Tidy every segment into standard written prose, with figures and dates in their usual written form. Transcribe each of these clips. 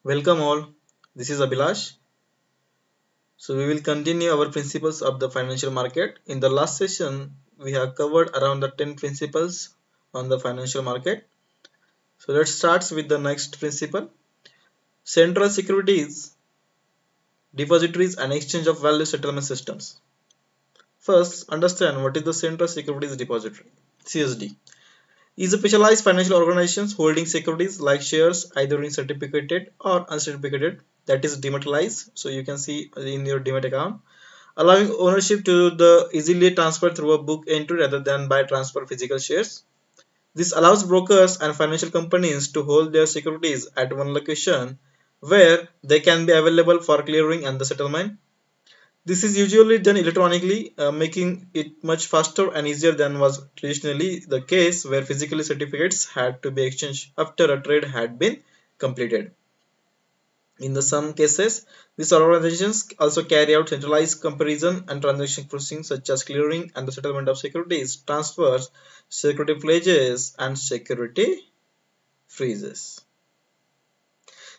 Welcome all. This is Abhilash. So we will continue our principles of the financial market. In the last session, we have covered around the 10 principles on the financial market. So let's start with the next principle. Central securities, depositories and exchange of value settlement systems. First, understand what is the Central Securities Depository, CSD. Is a specialized financial organizations holding securities like shares either in certificated or uncertificated, that is dematerialized. So you can see in your demat account, allowing ownership to the easily transferred through a book entry rather than by transfer physical shares. This allows brokers and financial companies to hold their securities at one location where they can be available for clearing and the settlement. This is usually done electronically, making it much faster and easier than was traditionally the case, where physical certificates had to be exchanged after a trade had been completed. In the some cases, these organizations also carry out centralized comparison and transaction processing such as clearing and the settlement of securities, transfers, security pledges, and security freezes.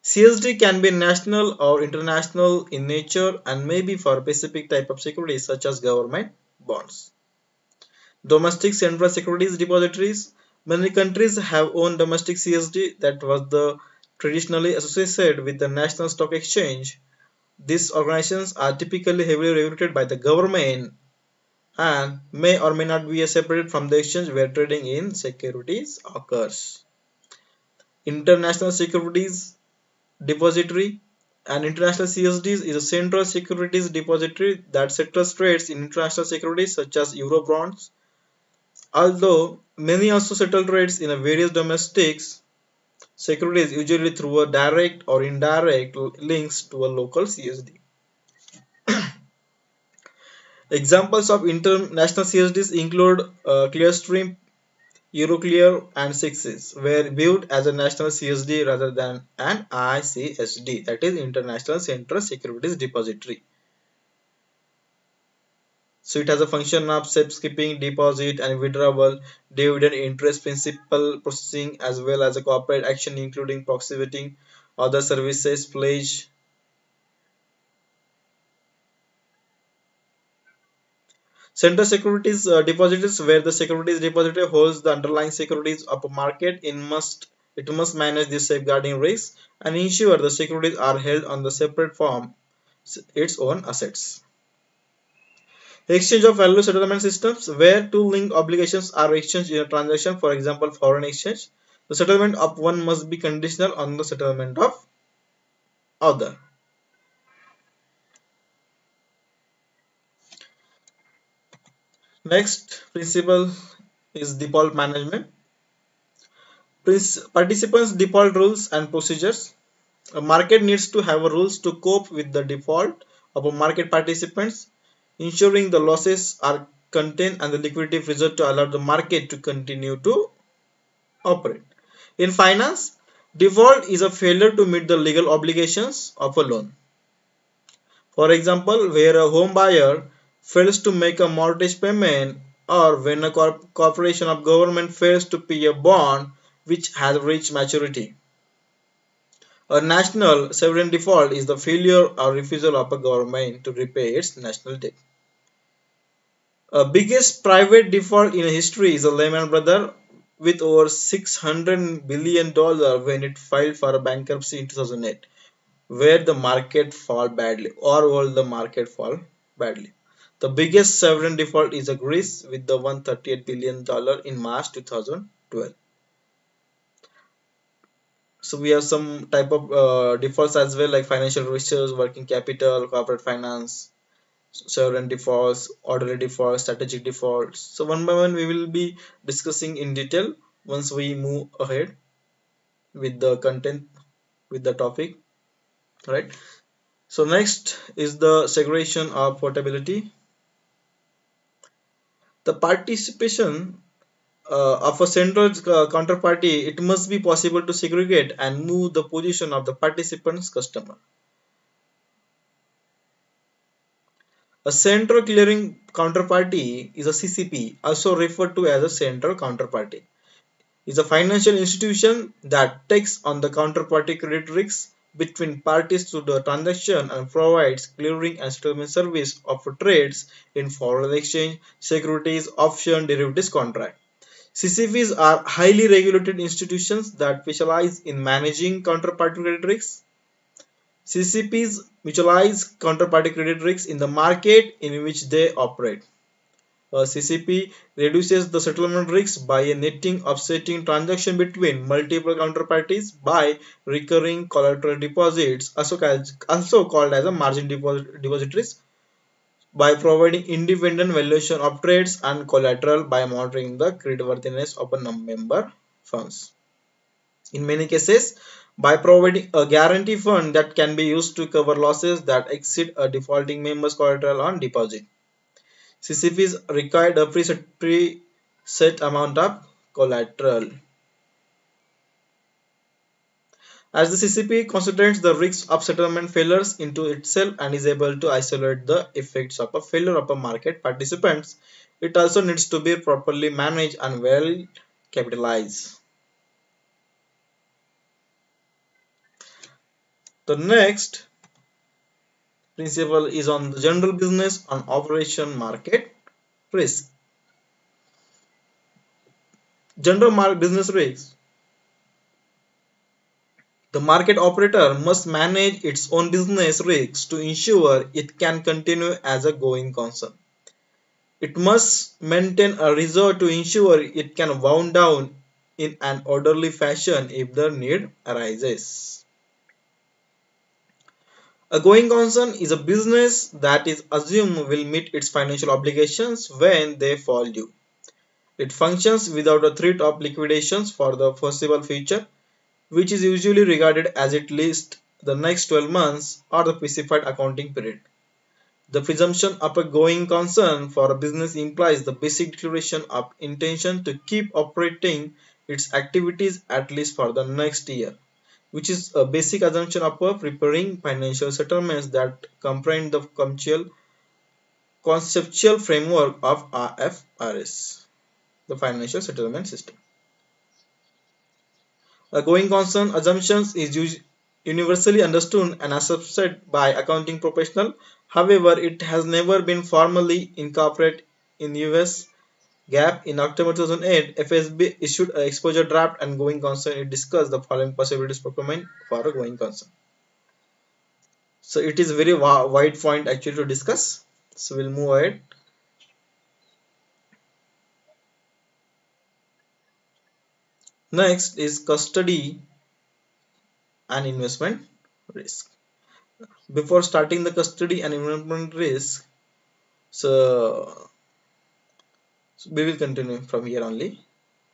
CSD can be national or international in nature and may be for a specific type of securities such as government bonds. Domestic central securities depositories. Many countries have own domestic CSD that was the traditionally associated with the National Stock Exchange. These organizations are typically heavily regulated by the government and may or may not be separated from the exchange where trading in securities occurs. International Securities Depository. An international CSD is a central securities depository that settles trades in international securities such as Eurobonds. Although many also settle trades in various domestic securities, usually through a direct or indirect links to a local CSD. Examples of international CSDs include Clearstream, Euroclear, and Sixes, were viewed as a national CSD rather than an ICSD, that is International Central Securities Depository. So it has a function of safekeeping, deposit and withdrawal, dividend interest principal processing, as well as a corporate action including proxying other services, pledge. Central securities depositories, where the securities depository holds the underlying securities of a market, it must manage the safeguarding risks and ensure the securities are held on the separate form its own assets. Exchange of value settlement systems, where two linked obligations are exchanged in a transaction, for example, foreign exchange. The settlement of one must be conditional on the settlement of other. Next principle is default management. Participants' default rules and procedures. A market needs to have rules to cope with the default of a market participants, ensuring the losses are contained and the liquidity preserved to allow the market to continue to operate. In finance, default is a failure to meet the legal obligations of a loan. For example, where a home buyer fails to make a mortgage payment, or when a corporation of government fails to pay a bond which has reached maturity. A national sovereign default is the failure or refusal of a government to repay its national debt. The biggest private default in history is a Lehman Brothers with over $600 billion when it filed for a bankruptcy in 2008, where the market fall badly or will the market fall badly. The biggest sovereign default is a Greece with the $138 billion in March 2012. So we have some type of defaults as well, like financial research, working capital, corporate finance, sovereign defaults, orderly defaults, strategic defaults. So one by one we will be discussing in detail once we move ahead with the content, with the topic, right? So next is the segregation of portability. The participation of a central counterparty, it must be possible to segregate and move the position of the participant's customer. A central clearing counterparty is a CCP, also referred to as a central counterparty. Is a financial institution that takes on the counterparty credit risks between parties to the transaction and provides clearing and settlement service of trades in foreign exchange, securities, option, derivatives contract. CCPs are highly regulated institutions that specialize in managing counterparty credit risks. CCPs mutualize counterparty credit risks in the market in which they operate. A CCP reduces the settlement risk by a netting offsetting transaction between multiple counterparties by recurring collateral deposits, also called as a margin depositories, by providing independent valuation of trades and collateral by monitoring the creditworthiness of a member firms. In many cases, by providing a guarantee fund that can be used to cover losses that exceed a defaulting member's collateral on deposit. CCPs required a preset amount of collateral. As the CCP concentrates the risk of settlement failures into itself and is able to isolate the effects of a failure of a market participants, it also needs to be properly managed and well capitalized. The next principle is on the general business and operation market risk. Business risk. The market operator must manage its own business risks to ensure it can continue as a going concern. It must maintain a reserve to ensure it can wound down in an orderly fashion if the need arises. A going concern is a business that is assumed will meet its financial obligations when they fall due. It functions without a threat of liquidations for the foreseeable future, which is usually regarded as at least the next 12 months or the specified accounting period. The presumption of a going concern for a business implies the basic declaration of intention to keep operating its activities at least for the next year, which is a basic assumption of preparing financial settlements that comprehend the conceptual framework of IFRS, the financial settlement system. A going concern assumptions is universally understood and accepted by accounting professionals. However, it has never been formally incorporated in US GAAP. In October 2008, FSB issued an exposure draft and going concern. It discussed the following possibilities procurement for a going concern. So it is very wide point actually to discuss. So we'll move ahead. Next is custody and investment risk. Before starting the custody and investment risk, so we will continue from here only.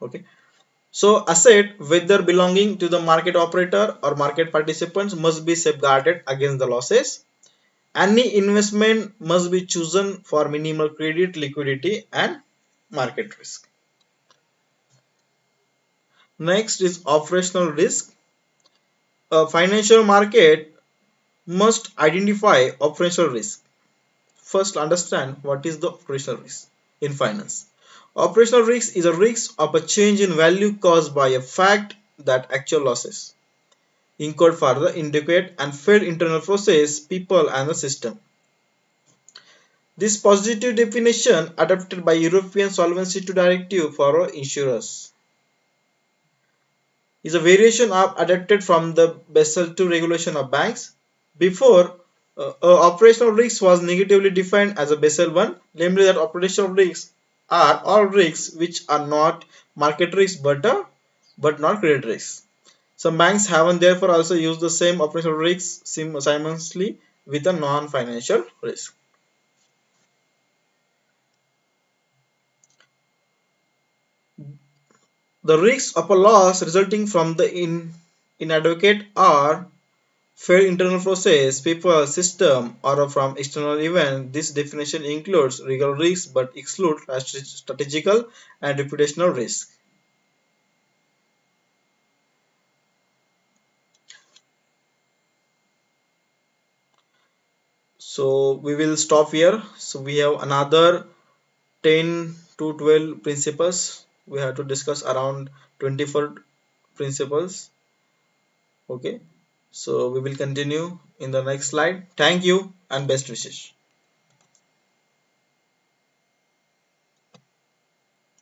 Okay, so asset whether belonging to the market operator or market participants must be safeguarded against the losses. Any investment must be chosen for minimal credit liquidity and market risk. Next is operational risk. A financial market must identify operational risk. First, understand what is the operational risk in finance. Operational risk is a risk of a change in value caused by a fact that actual losses incurred for the inadequate and failed internal process, people, and the system. This positive definition, adopted by European Solvency II Directive for insurers, is a variation of adapted from the Basel II regulation of banks. Before, operational risk was negatively defined as a Basel I, namely that operational risks are all risks which are not market risks but not credit risks. Some banks have and therefore also used the same operational risks simultaneously with a non-financial risk. The risks of a loss resulting from the inadequate or failed internal process, people, system, or from external event. This definition includes legal risks but excludes strategical and reputational risk. So we will stop here. So we have another 10 to 12 principles. We have to discuss around 24 principles. Okay. So we will continue in the next slide. Thank you and best wishes.